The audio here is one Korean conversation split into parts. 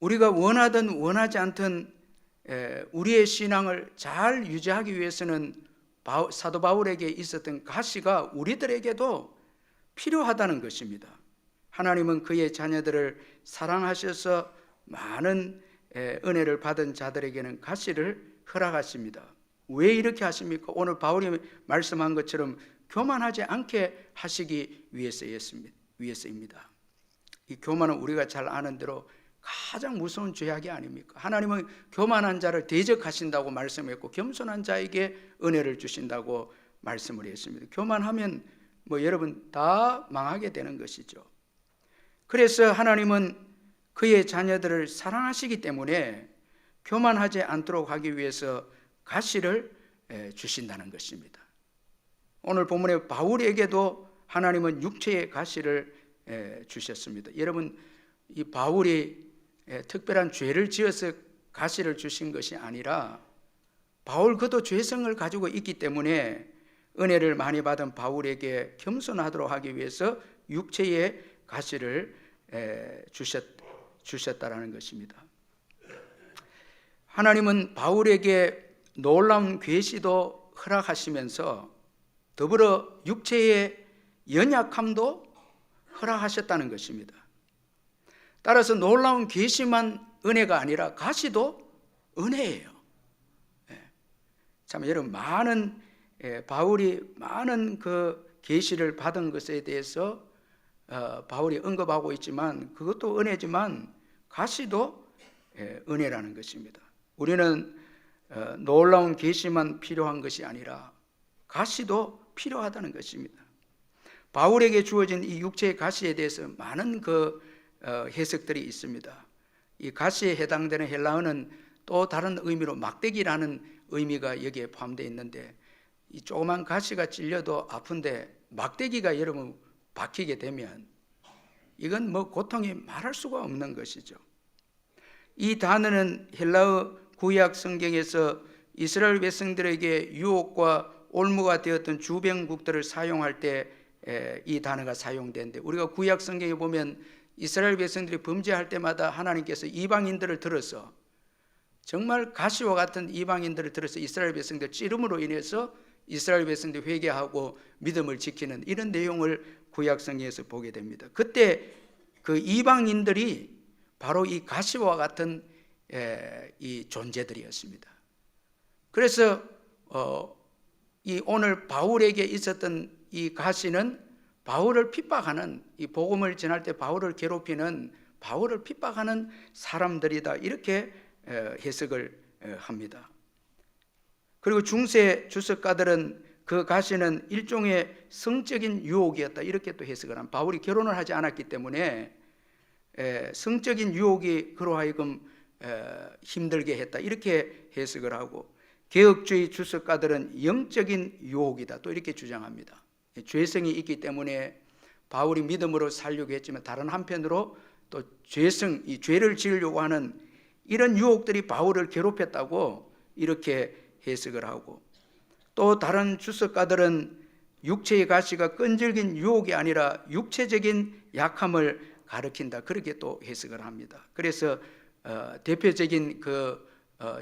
우리가 원하든 원하지 않든 우리의 신앙을 잘 유지하기 위해서는 사도 바울에게 있었던 가시가 우리들에게도 필요하다는 것입니다. 하나님은 그의 자녀들을 사랑하셔서 많은 은혜를 받은 자들에게는 가시를 허락하십니다. 왜 이렇게 하십니까? 오늘 바울이 말씀한 것처럼 교만하지 않게 하시기 위해서입니다. 이 교만은 우리가 잘 아는 대로 가장 무서운 죄악이 아닙니까? 하나님은 교만한 자를 대적하신다고 말씀했고 겸손한 자에게 은혜를 주신다고 말씀을 했습니다. 교만하면 여러분 다 망하게 되는 것이죠. 그래서 하나님은 그의 자녀들을 사랑하시기 때문에 교만하지 않도록 하기 위해서 가시를 주신다는 것입니다. 오늘 본문에 바울에게도 하나님은 육체의 가시를 주셨습니다. 여러분, 이 바울이 특별한 죄를 지어서 가시를 주신 것이 아니라 바울 그도 죄성을 가지고 있기 때문에 은혜를 많이 받은 바울에게 겸손하도록 하기 위해서 육체의 가시를 주셨다라는 것입니다. 하나님은 바울에게 놀라운 계시도 허락하시면서 더불어 육체의 연약함도 허락하셨다는 것입니다. 따라서 놀라운 계시만 은혜가 아니라 가시도 은혜예요. 참 여러분, 바울이 많은 그 계시를 받은 것에 대해서 바울이 언급하고 있지만 그것도 은혜지만 가시도 은혜라는 것입니다. 우리는 놀라운 계시만 필요한 것이 아니라 가시도 필요하다는 것입니다. 바울에게 주어진 이 육체의 가시에 대해서 많은 해석들이 있습니다. 이 가시에 해당되는 헬라어는 또 다른 의미로 막대기라는 의미가 여기에 포함되어 있는데, 이 조그만 가시가 찔려도 아픈데 막대기가 여러분 박히게 되면 이건 고통이 말할 수가 없는 것이죠. 이 단어는 헬라어 구약 성경에서 이스라엘 백성들에게 유혹과 올무가 되었던 주변국들을 사용할 때 이 단어가 사용되는데, 우리가 구약 성경에 보면 이스라엘 백성들이 범죄할 때마다 하나님께서 이방인들을 들어서, 정말 가시와 같은 이방인들을 들어서 이스라엘 백성들 찌름으로 인해서 이스라엘 백성들이 회개하고 믿음을 지키는 이런 내용을 구약 성경에서 보게 됩니다. 그때 그 이방인들이 바로 이 가시와 같은 이 존재들이었습니다. 그래서 이 오늘 바울에게 있었던 이 가시는 바울을 핍박하는, 이 복음을 전할 때 바울을 괴롭히는, 바울을 핍박하는 사람들이다, 이렇게 해석을 합니다. 그리고 중세 주석가들은 그 가시는 일종의 성적인 유혹이었다, 이렇게 또 해석을 합니다. 바울이 결혼을 하지 않았기 때문에 성적인 유혹이 그로 하여금 힘들게 했다, 이렇게 해석을 하고, 개혁주의 주석가들은 영적인 유혹이다, 또 이렇게 주장합니다. 죄성이 있기 때문에 바울이 믿음으로 살려고 했지만 다른 한편으로 또 이 죄를 지으려고 하는 이런 유혹들이 바울을 괴롭혔다고 이렇게 해석을 하고, 또 다른 주석가들은 육체의 가시가 끈질긴 유혹이 아니라 육체적인 약함을 가리킨다, 그렇게 또 해석을 합니다. 그래서 대표적인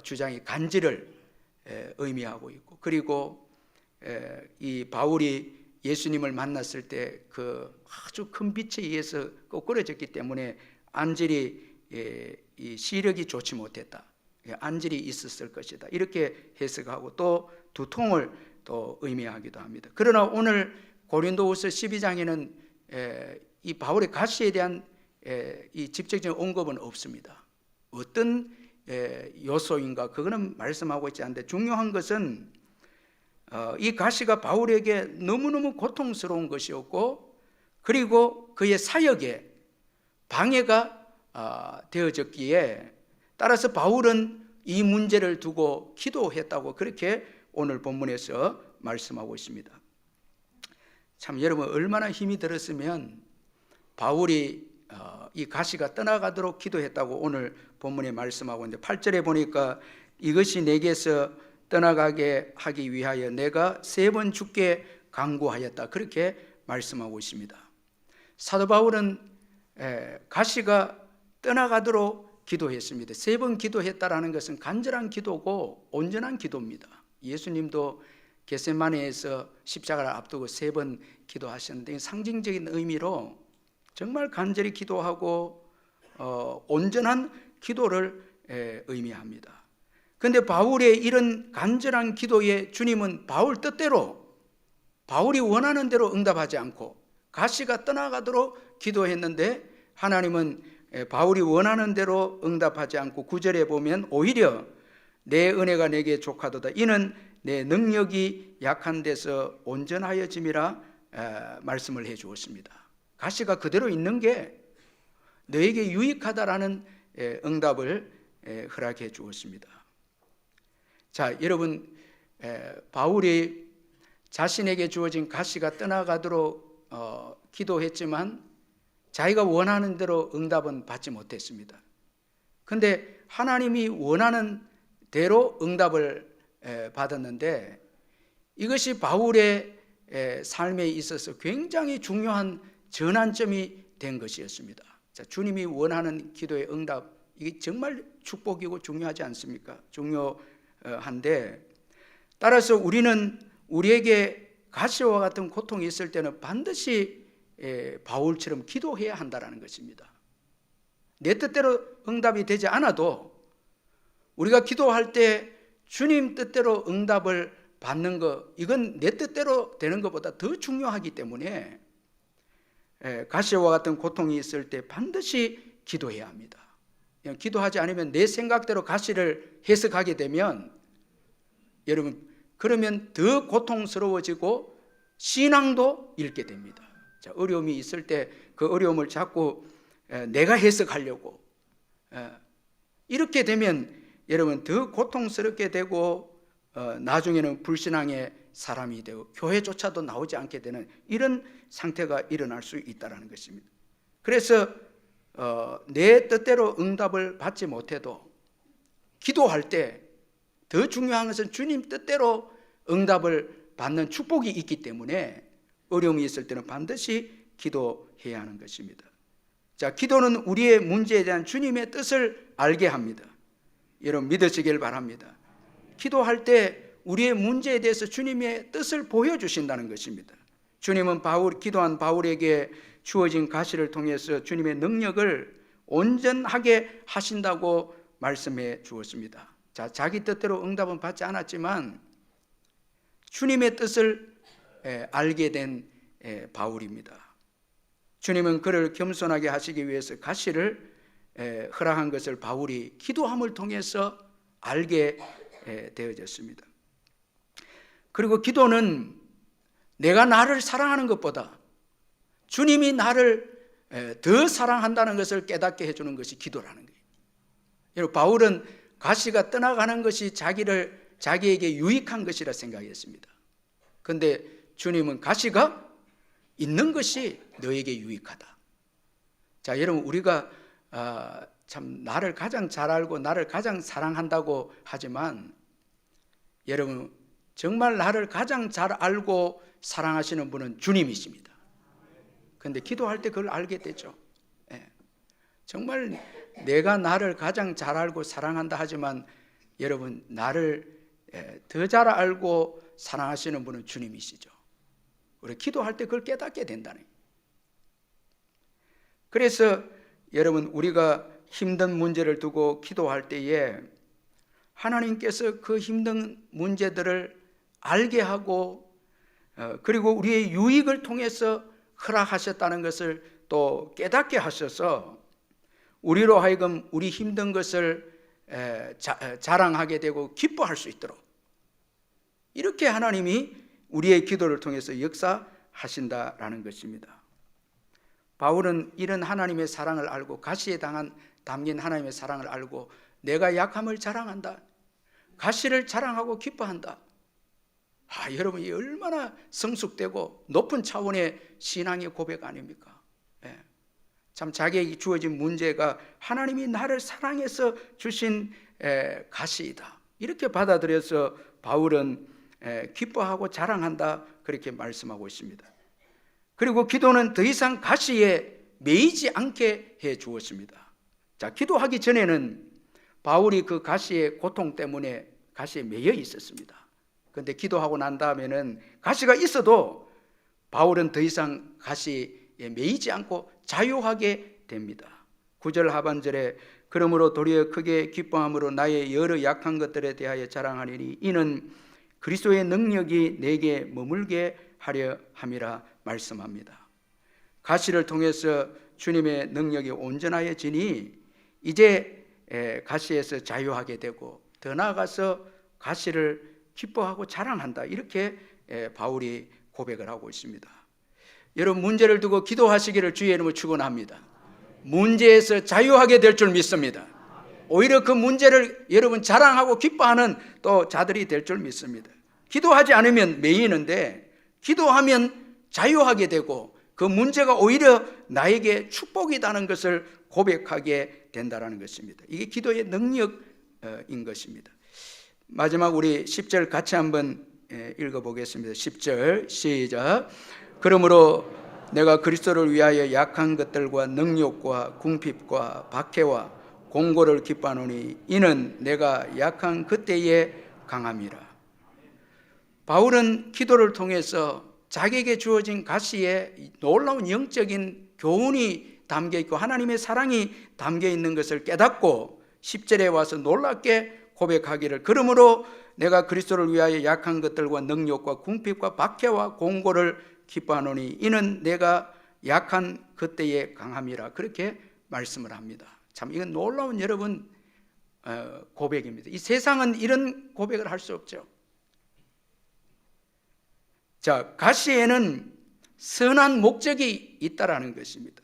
주장이 간지를 의미하고 있고, 그리고 이 바울이 예수님을 만났을 때 아주 큰 빛에 의해서 꼬꾸라졌기 때문에 안질이 이 시력이 좋지 못했다, 안질이 있었을 것이다, 이렇게 해석하고 또 두통을 또 의미하기도 합니다. 그러나 오늘 고린도후서 12장에는 이 바울의 가시에 대한 이 직접적인 언급은 없습니다. 어떤 요소인가, 그거는 말씀하고 있지 않는데, 중요한 것은 이 가시가 바울에게 너무너무 고통스러운 것이었고, 그리고 그의 사역에 방해가 되어졌기에, 따라서 바울은 이 문제를 두고 기도했다고 그렇게 오늘 본문에서 말씀하고 있습니다. 참 여러분, 얼마나 힘이 들었으면 바울이 이 가시가 떠나가도록 기도했다고 오늘 본문에 말씀하고 있는데, 8절에 보니까 이것이 내게서 떠나가게 하기 위하여 내가 3번 죽게 간구하였다, 그렇게 말씀하고 있습니다. 사도 바울은 가시가 떠나가도록 기도했습니다. 3번 기도했다라는 것은 간절한 기도고 온전한 기도입니다. 예수님도 겟세마네에서 십자가를 앞두고 3번 기도하셨는데 상징적인 의미로 정말 간절히 기도하고 온전한 기도를 의미합니다. 그런데 바울의 이런 간절한 기도에 주님은 바울 뜻대로, 바울이 원하는 대로 응답하지 않고 가시가 떠나가도록 기도했는데 하나님은 바울이 원하는 대로 응답하지 않고 9절에 보면 오히려 내 은혜가 내게 족하도다. 이는 내 능력이 약한 데서 온전하여짐이라 말씀을 해 주었습니다. 가시가 그대로 있는 게 너에게 유익하다라는 응답을 허락해 주었습니다. 자, 여러분, 바울이 자신에게 주어진 가시가 떠나가도록 기도했지만 자기가 원하는 대로 응답은 받지 못했습니다. 그런데 하나님이 원하는 대로 응답을 받았는데 이것이 바울의 삶에 있어서 굉장히 중요한 전환점이 된 것이었습니다. 자, 주님이 원하는 기도의 응답, 이게 정말 축복이고 중요하지 않습니까? 중요한데 따라서 우리는 우리에게 가시와 같은 고통이 있을 때는 반드시 바울처럼 기도해야 한다는 것입니다. 내 뜻대로 응답이 되지 않아도 우리가 기도할 때 주님 뜻대로 응답을 받는 것, 이건 내 뜻대로 되는 것보다 더 중요하기 때문에 가시와 같은 고통이 있을 때 반드시 기도해야 합니다. 기도하지 않으면 내 생각대로 가시를 해석하게 되면 여러분, 그러면 더 고통스러워지고 신앙도 잃게 됩니다. 자, 어려움이 있을 때 그 어려움을 자꾸 내가 해석하려고 이렇게 되면 여러분 더 고통스럽게 되고 나중에는 불신앙의 사람이 되고 교회조차도 나오지 않게 되는 이런 상태가 일어날 수 있다는 것입니다. 그래서 내 뜻대로 응답을 받지 못해도 기도할 때 더 중요한 것은 주님 뜻대로 응답을 받는 축복이 있기 때문에 어려움이 있을 때는 반드시 기도해야 하는 것입니다. 자, 기도는 우리의 문제에 대한 주님의 뜻을 알게 합니다. 여러분 믿으시길 바랍니다. 기도할 때 우리의 문제에 대해서 주님의 뜻을 보여주신다는 것입니다. 주님은 기도한 바울에게 주어진 가시를 통해서 주님의 능력을 온전하게 하신다고 말씀해 주었습니다. 자, 자기 뜻대로 응답은 받지 않았지만 주님의 뜻을 알게 된 바울입니다. 주님은 그를 겸손하게 하시기 위해서 가시를 허락한 것을 바울이 기도함을 통해서 알게 되어졌습니다. 그리고 기도는 내가 나를 사랑하는 것보다 주님이 나를 더 사랑한다는 것을 깨닫게 해주는 것이 기도라는 거예요. 여러분, 바울은 가시가 떠나가는 것이 자기에게 유익한 것이라 생각했습니다. 그런데 주님은 가시가 있는 것이 너에게 유익하다. 자, 여러분 우리가 참 나를 가장 잘 알고 나를 가장 사랑한다고 하지만 여러분 정말 나를 가장 잘 알고 사랑하시는 분은 주님이십니다. 그런데 기도할 때 그걸 알게 되죠. 정말 내가 나를 가장 잘 알고 사랑한다 하지만 여러분 나를 더 잘 알고 사랑하시는 분은 주님이시죠. 우리 기도할 때 그걸 깨닫게 된다는 거예요. 그래서 여러분 우리가 힘든 문제를 두고 기도할 때에 하나님께서 그 힘든 문제들을 알게 하고 그리고 우리의 유익을 통해서 허락하셨다는 것을 또 깨닫게 하셔서 우리로 하여금 우리 힘든 것을 자랑하게 되고 기뻐할 수 있도록 이렇게 하나님이 우리의 기도를 통해서 역사하신다라는 것입니다. 바울은 이런 하나님의 사랑을 알고 가시에 담긴 하나님의 사랑을 알고 내가 약함을 자랑한다. 가시를 자랑하고 기뻐한다. 여러분 이 얼마나 성숙되고 높은 차원의 신앙의 고백 아닙니까? 참 자기에게 주어진 문제가 하나님이 나를 사랑해서 주신 가시이다. 이렇게 받아들여서 바울은 기뻐하고 자랑한다. 그렇게 말씀하고 있습니다. 그리고 기도는 더 이상 가시에 매이지 않게 해 주었습니다. 자, 기도하기 전에는 바울이 그 가시의 고통 때문에 가시에 매여 있었습니다. 그런데 기도하고 난 다음에는 가시가 있어도 바울은 더 이상 가시에 매이지 않고 자유하게 됩니다. 9절 하반절에 그러므로 도리어 크게 기뻐함으로 나의 여러 약한 것들에 대하여 자랑하리니 이는 그리스도의 능력이 내게 머물게 하려 함이라 말씀합니다. 가시를 통해서 주님의 능력이 온전하여지니 이제 가시에서 자유하게 되고 더 나아가서 가시를 기뻐하고 자랑한다, 이렇게 바울이 고백을 하고 있습니다. 여러분, 문제를 두고 기도하시기를 주의 이름으로 축원합니다. 문제에서 자유하게 될 줄 믿습니다. 오히려 그 문제를 여러분 자랑하고 기뻐하는 또 자들이 될 줄 믿습니다. 기도하지 않으면 매이는데 기도하면 자유하게 되고 그 문제가 오히려 나에게 축복이라는 것을 고백하게 된다는 것입니다. 이게 기도의 능력인 것입니다. 마지막 우리 10절 같이 한번 읽어보겠습니다. 10절 시작. 그러므로 내가 그리스도를 위하여 약한 것들과 능욕과 궁핍과 박해와 공고를 기뻐하노니 이는 내가 약한 그때에 강함이라. 바울은 기도를 통해서 자기에게 주어진 가시에 놀라운 영적인 교훈이 담겨 있고 하나님의 사랑이 담겨 있는 것을 깨닫고 10절에 와서 놀랍게 고백하기를, 그러므로 내가 그리스도를 위하여 약한 것들과 능욕과 궁핍과 박해와 공고를 기뻐하노니 이는 내가 약한 그때의 강함이라, 그렇게 말씀을 합니다. 참 이건 놀라운 여러분 고백입니다. 이 세상은 이런 고백을 할 수 없죠. 자, 가시에는 선한 목적이 있다라는 것입니다.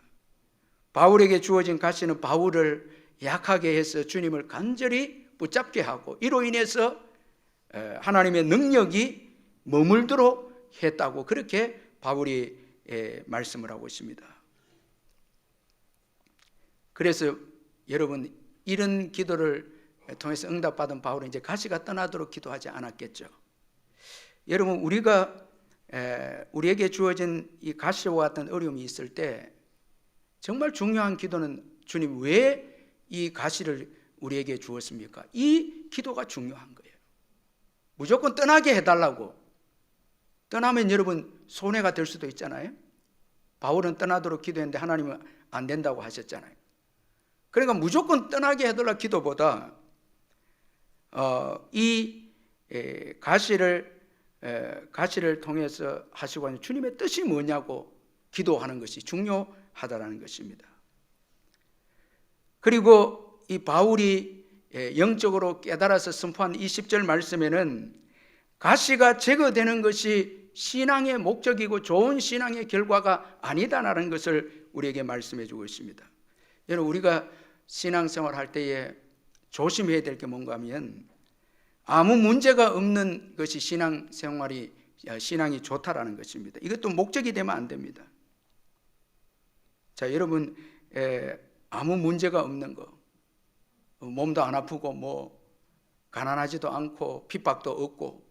바울에게 주어진 가시는 바울을 약하게 해서 주님을 간절히 붙잡게 하고 이로 인해서 하나님의 능력이 머물도록 했다고, 그렇게 바울이 말씀을 하고 있습니다. 그래서 여러분, 이런 기도를 통해서 응답받은 바울은 이제 가시가 떠나도록 기도하지 않았겠죠. 여러분, 우리에게 주어진 이 가시와 같은 어려움이 있을 때 정말 중요한 기도는 주님 왜 이 가시를 우리에게 주었습니까? 이 기도가 중요한 거예요. 무조건 떠나게 해달라고. 떠나면 여러분 손해가 될 수도 있잖아요. 바울은 떠나도록 기도했는데 하나님은 안 된다고 하셨잖아요. 그러니까 무조건 떠나게 해달라 기도보다 이 가시를 통해서 하시고 하는 주님의 뜻이 뭐냐고 기도하는 것이 중요하다는 것입니다. 그리고 이 바울이 영적으로 깨달아서 선포한 20절 말씀에는 가시가 제거되는 것이 신앙의 목적이고 좋은 신앙의 결과가 아니다라는 것을 우리에게 말씀해 주고 있습니다. 여러분, 우리가 신앙생활 할 때에 조심해야 될 게 뭔가 하면 아무 문제가 없는 것이 신앙이 좋다라는 것입니다. 이것도 목적이 되면 안 됩니다. 자, 여러분, 아무 문제가 없는 거, 몸도 안 아프고 뭐 가난하지도 않고 핍박도 없고,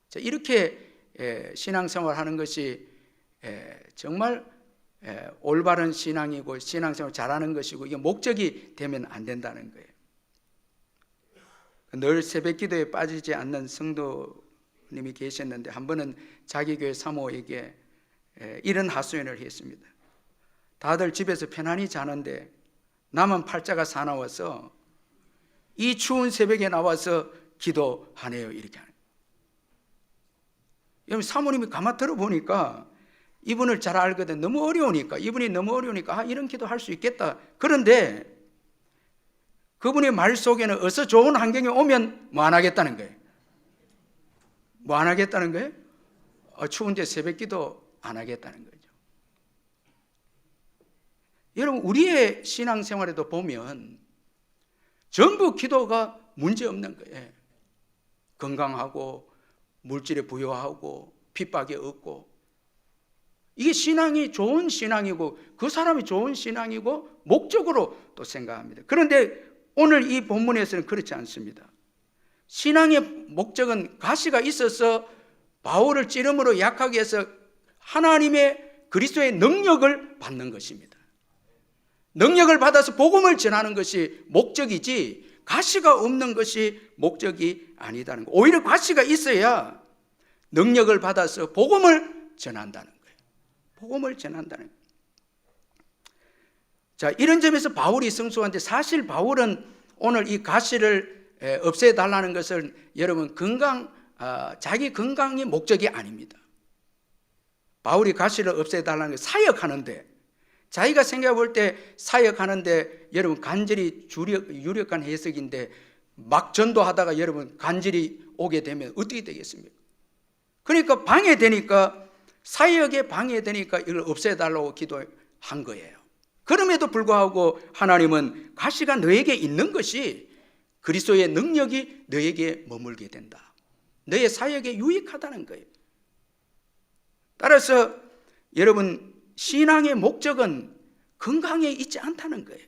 자, 이렇게 신앙생활 하는 것이 정말 올바른 신앙이고 신앙생활 잘하는 것이고 이게 목적이 되면 안 된다는 거예요. 늘 새벽 기도에 빠지지 않는 성도님이 계셨는데 한 번은 자기 교회 사모에게 이런 하소연을 했습니다. 다들 집에서 편안히 자는데 나만 팔자가 사나워서 이 추운 새벽에 나와서 기도하네요, 이렇게 하는. 여러분, 사모님이 가만 들어보니까 이분을 잘 알거든. 너무 어려우니까, 이분이 너무 어려우니까 이런 기도 할 수 있겠다. 그런데 그분의 말 속에는 어서 좋은 환경이 오면 뭐 안 하겠다는 거예요. 뭐 안 하겠다는 거예요? 추운데 새벽 기도 안 하겠다는 거죠. 여러분, 우리의 신앙생활에도 보면 전부 기도가 문제 없는 거예요. 건강하고 물질에 부여하고 핍박이 없고, 이게 신앙이 좋은 신앙이고 그 사람이 좋은 신앙이고 목적으로 또 생각합니다. 그런데 오늘 이 본문에서는 그렇지 않습니다. 신앙의 목적은 가시가 있어서 바울을 찌름으로 약하게 해서 하나님의 그리스도의 능력을 받는 것입니다. 능력을 받아서 복음을 전하는 것이 목적이지 가시가 없는 것이 목적이 아니다는 거예요. 오히려 가시가 있어야 능력을 받아서 복음을 전한다는 거예요. 복음을 전한다는 거예요. 자, 이런 점에서 바울이 성숙한데, 사실 바울은 오늘 이 가시를 없애달라는 것을 여러분 자기 건강이 목적이 아닙니다. 바울이 가시를 없애달라는 게 사역하는데, 자기가 생각해 볼 때 사역하는데 여러분 간절히 유력한 해석인데, 막 전도하다가 여러분 간절히 오게 되면 어떻게 되겠습니까? 그러니까 방해되니까, 사역에 방해되니까 이걸 없애달라고 기도한 거예요. 그럼에도 불구하고 하나님은 가시가 너에게 있는 것이 그리스도의 능력이 너에게 머물게 된다, 너의 사역에 유익하다는 거예요. 따라서 여러분, 신앙의 목적은 건강에 있지 않다는 거예요.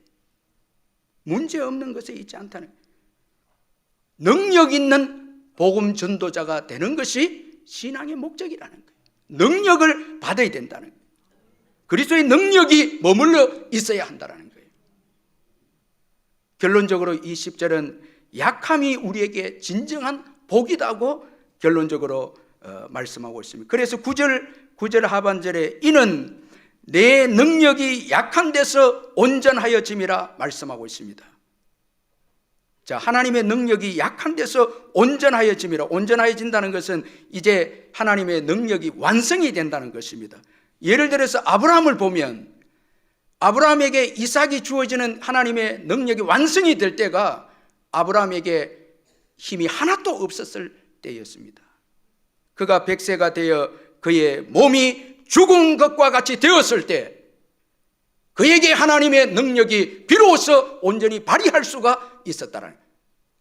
문제없는 것에 있지 않다는 거예요. 능력 있는 복음 전도자가 되는 것이 신앙의 목적이라는 거예요. 능력을 받아야 된다는 거예요. 그리스도의 능력이 머물러 있어야 한다는 거예요. 결론적으로 이 10절은 약함이 우리에게 진정한 복이라고 결론적으로 말씀하고 있습니다. 그래서 9절 하반절에 이는 내 능력이 약한 데서 온전하여짐이라 말씀하고 있습니다. 자, 하나님의 능력이 약한 데서 온전하여짐이라. 온전하여진다는 것은 이제 하나님의 능력이 완성이 된다는 것입니다. 예를 들어서 아브라함을 보면, 아브라함에게 이삭이 주어지는 하나님의 능력이 완성이 될 때가 아브라함에게 힘이 하나도 없었을 때였습니다. 그가 100세가 되어 그의 몸이 죽은 것과 같이 되었을 때 그에게 하나님의 능력이 비로소 온전히 발휘할 수가 있었다는 거예요.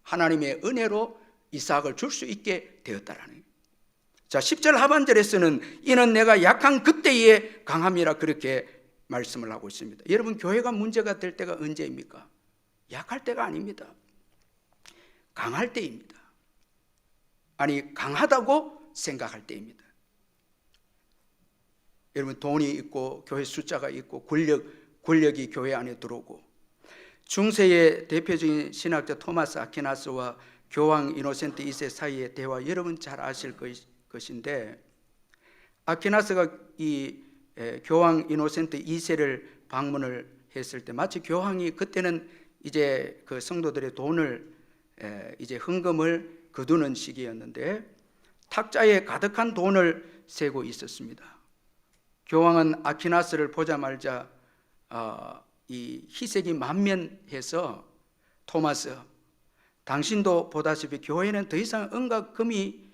하나님의 은혜로 이삭을 줄 수 있게 되었다는 거예요. 자, 10절 하반절에서는 이는 내가 약한 그때에 강함이라 그렇게 말씀을 하고 있습니다. 여러분, 교회가 문제가 될 때가 언제입니까? 약할 때가 아닙니다. 강할 때입니다. 아니, 강하다고 생각할 때입니다. 여러분, 돈이 있고 교회 숫자가 있고 권력이 교회 안에 들어오고, 중세의 대표적인 신학자 토마스 아퀴나스와 교황 이노센트 2세 사이의 대화 여러분 잘 아실 것인데, 아퀴나스가 이 교황 이노센트 2세를 방문을 했을 때 마치 교황이 그때는 이제 그 성도들의 돈을 이제 헌금을 거두는 시기였는데 탁자에 가득한 돈을 세고 있었습니다. 교황은 아퀴나스를 보자마자 이 희색이 만면해서 토마스, 당신도 보다시피 교회는 더 이상 은과 금이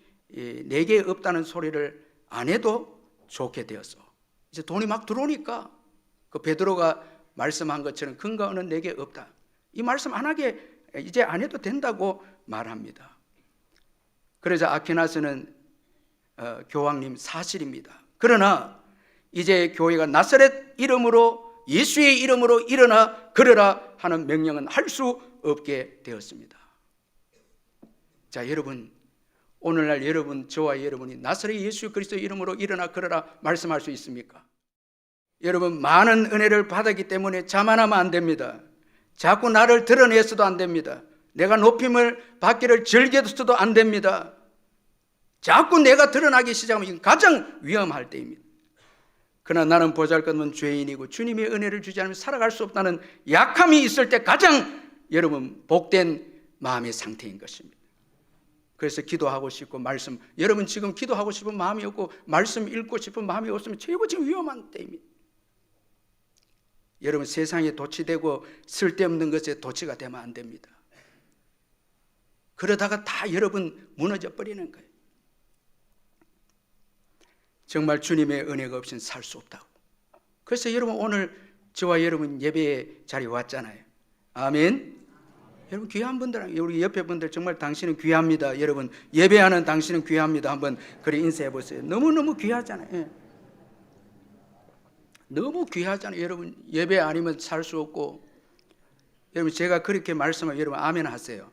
내게 없다는 소리를 안 해도 좋게 되었어. 이제 돈이 막 들어오니까 그 베드로가 말씀한 것처럼 금과 은은 내게 없다, 이 말씀 안 하게 이제 안 해도 된다고 말합니다. 그래서 아퀴나스는 교황님 사실입니다. 그러나 이제 교회가 나사렛 이름으로, 예수의 이름으로 일어나 걸어라 하는 명령은 할 수 없게 되었습니다. 자, 여러분, 오늘날 여러분, 저와 여러분이 나사렛 예수 그리스도의 이름으로 일어나 걸어라 말씀할 수 있습니까? 여러분, 많은 은혜를 받았기 때문에 자만하면 안 됩니다. 자꾸 나를 드러내서도 안 됩니다. 내가 높임을 받기를 즐겨서도 안 됩니다. 자꾸 내가 드러나기 시작하면 이건 가장 위험할 때입니다. 그러나 나는 보잘것없는 죄인이고 주님의 은혜를 주지 않으면 살아갈 수 없다는 약함이 있을 때 가장 여러분 복된 마음의 상태인 것입니다. 그래서 기도하고 싶고 여러분 지금 기도하고 싶은 마음이 없고 말씀 읽고 싶은 마음이 없으면 최고 지금 위험한 때입니다. 여러분, 세상에 도취되고 쓸데없는 것에 도취가 되면 안 됩니다. 그러다가 다 여러분 무너져 버리는 거예요. 정말 주님의 은혜가 없이는 살 수 없다고. 그래서 여러분, 오늘 저와 여러분 예배의 자리에 왔잖아요. 아멘. 여러분 귀한 분들, 우리 옆에 분들 정말 당신은 귀합니다. 여러분 예배하는 당신은 귀합니다. 한번 그래 인사해 보세요. 너무너무 귀하잖아요. 예. 너무 귀하잖아요. 여러분 예배 아니면 살 수 없고, 여러분 제가 그렇게 말씀하면 여러분 아멘 하세요.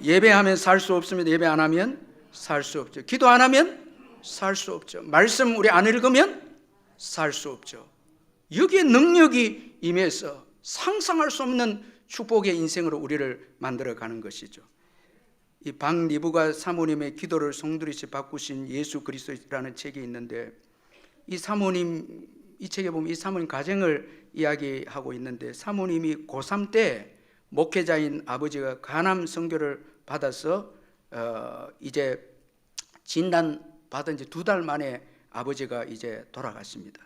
예배하면 살 수 없습니다. 예배 안 하면 살 수 없죠. 기도 안 하면 살 수 없죠. 말씀 우리 안 읽으면 살 수 없죠. 여기에 능력이 임해서 상상할 수 없는 축복의 인생으로 우리를 만들어가는 것이죠. 이 박리부가 사모님의 기도를 송두리째 바꾸신 예수 그리스도라는 책이 있는데, 이 사모님, 이 책에 보면 이 사모님 가정을 이야기하고 있는데, 사모님이 고3 때 목회자인 아버지가 간암 선교를 받아서 이제 진단 받은 지 2달 만에 아버지가 이제 돌아갔습니다.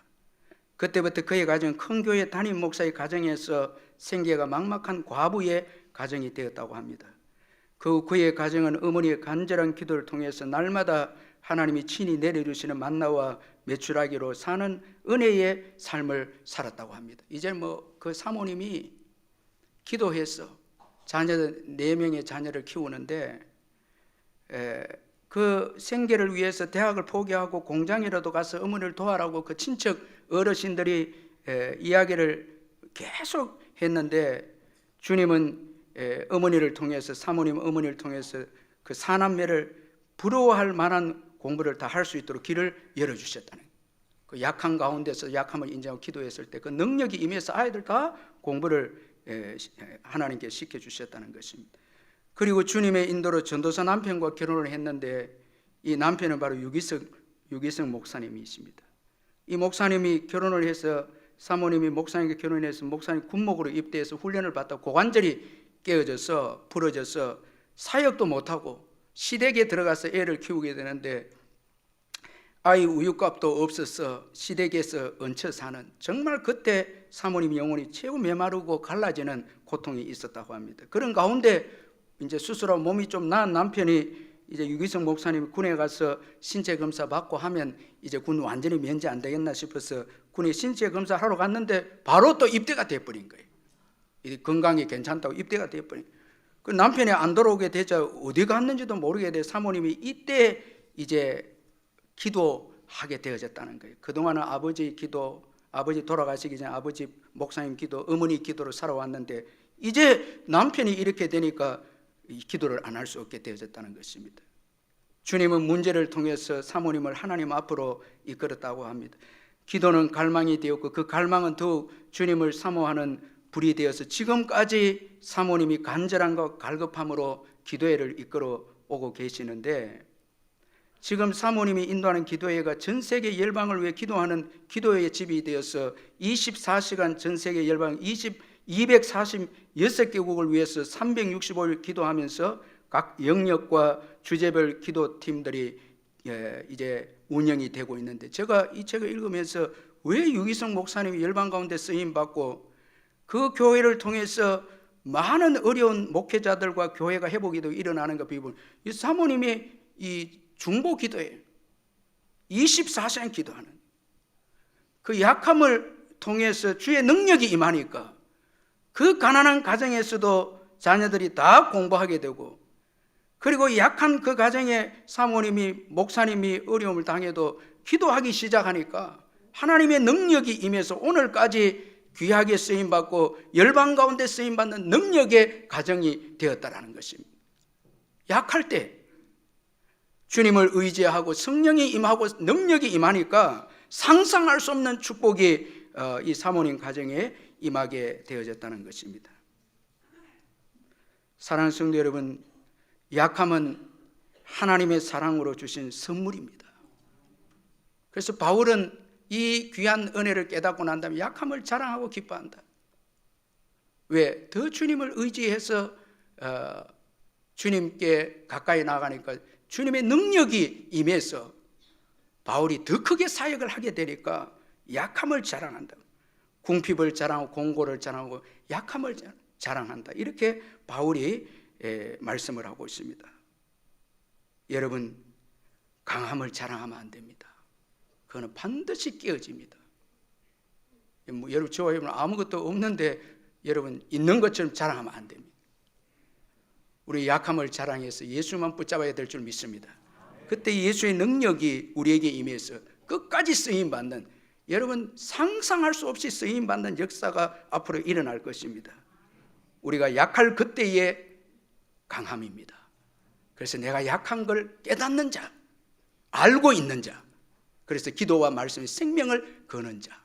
그때부터 그의 가정은 큰 교회 담임 목사의 가정에서 생계가 막막한 과부의 가정이 되었다고 합니다. 그의 가정은 어머니의 간절한 기도를 통해서 날마다 하나님이 친히 내려주시는 만나와 메추라기로 사는 은혜의 삶을 살았다고 합니다. 이제 그 사모님이 기도해서 자녀들 4명의 자녀를 키우는데, 그 생계를 위해서 대학을 포기하고 공장이라도 가서 어머니를 도와라고 그 친척 어르신들이 이야기를 계속 했는데, 주님은 어머니를 통해서, 사모님 어머니를 통해서 그 사남매를 부러워할 만한 공부를 다 할 수 있도록 길을 열어주셨다는, 그 약한 가운데서 약함을 인정하고 기도했을 때 그 능력이 임해서 아이들 다 공부를 하나님께 시켜주셨다는 것입니다. 그리고 주님의 인도로 전도사 남편과 결혼을 했는데, 이 남편은 바로 유기성 목사님이십니다. 이 목사님이 결혼을 해서, 사모님이 목사님과 결혼해서 목사님 군목으로 입대해서 훈련을 받다 고관절이 깨어져서 부러져서 사역도 못하고 시댁에 들어가서 애를 키우게 되는데, 아이 우유값도 없어서 시댁에서 얹혀 사는, 정말 그때 사모님 영혼이 최고 메마르고 갈라지는 고통이 있었다고 합니다. 그런 가운데 이제 수술하고 몸이 좀 나은 남편이 이제 유기성 목사님이 군에 가서 신체 검사 받고 하면 이제 군 완전히 면제 안 되겠나 싶어서 군에 신체 검사 하러 갔는데 바로 또 입대가 돼버린 거예요. 건강이 괜찮다고 입대가 돼버린. 그 남편이 안 돌아오게 되자 어디 갔는지도 모르게 돼 사모님이 이때 이제 기도하게 되어졌다는 거예요. 그동안은 아버지 기도, 아버지 돌아가시기 전에 아버지 목사님 기도, 어머니 기도로 살아왔는데, 이제 남편이 이렇게 되니까 이 기도를 안 할 수 없게 되어졌다는 것입니다. 주님은 문제를 통해서 사모님을 하나님 앞으로 이끌었다고 합니다. 기도는 갈망이 되었고, 그 갈망은 더욱 주님을 사모하는 불이 되어서 지금까지 사모님이 간절함과 갈급함으로 기도회를 이끌어 오고 계시는데, 지금 사모님이 인도하는 기도회가 전 세계 열방을 위해 기도하는 기도회의 집이 되어서 24시간 전 세계 열방 246개국을 위해서 365일 기도하면서 각 영역과 주제별 기도팀들이 이제 운영이 되고 있는데, 제가 이 책을 읽으면서 왜 유기성 목사님이 열방 가운데 쓰임받고 그 교회를 통해서 많은 어려운 목회자들과 교회가 회복이 일어나는가 비분, 이 사모님이 이 중보 기도에 24시간 기도하는 그 약함을 통해서 주의 능력이 임하니까 그 가난한 가정에서도 자녀들이 다 공부하게 되고, 그리고 약한 그 가정에 사모님이 목사님이 어려움을 당해도 기도하기 시작하니까 하나님의 능력이 임해서 오늘까지 귀하게 쓰임받고 열방 가운데 쓰임받는 능력의 가정이 되었다라는 것입니다. 약할 때 주님을 의지하고 성령이 임하고 능력이 임하니까 상상할 수 없는 축복이 이 사모님 가정에 임하게 되어졌다는 것입니다. 사랑하는 성도 여러분, 약함은 하나님의 사랑으로 주신 선물입니다. 그래서 바울은 이 귀한 은혜를 깨닫고 난 다음에 약함을 자랑하고 기뻐한다. 왜? 더 주님을 의지해서 주님께 가까이 나가니까 주님의 능력이 임해서 바울이 더 크게 사역을 하게 되니까 약함을 자랑한다. 궁핍을 자랑하고 공고를 자랑하고 약함을 자랑한다. 이렇게 바울이 말씀을 하고 있습니다. 여러분, 강함을 자랑하면 안 됩니다. 그거는 반드시 깨어집니다. 여러분, 저와 여러분 아무것도 없는데 여러분 있는 것처럼 자랑하면 안 됩니다. 우리 약함을 자랑해서 예수만 붙잡아야 될 줄 믿습니다. 그때 예수의 능력이 우리에게 임해서 끝까지 쓰임받는, 여러분 상상할 수 없이 쓰임받는 역사가 앞으로 일어날 것입니다. 우리가 약할 그때의 강함입니다. 그래서 내가 약한 걸 깨닫는 자, 알고 있는 자, 그래서 기도와 말씀의 생명을 거는 자,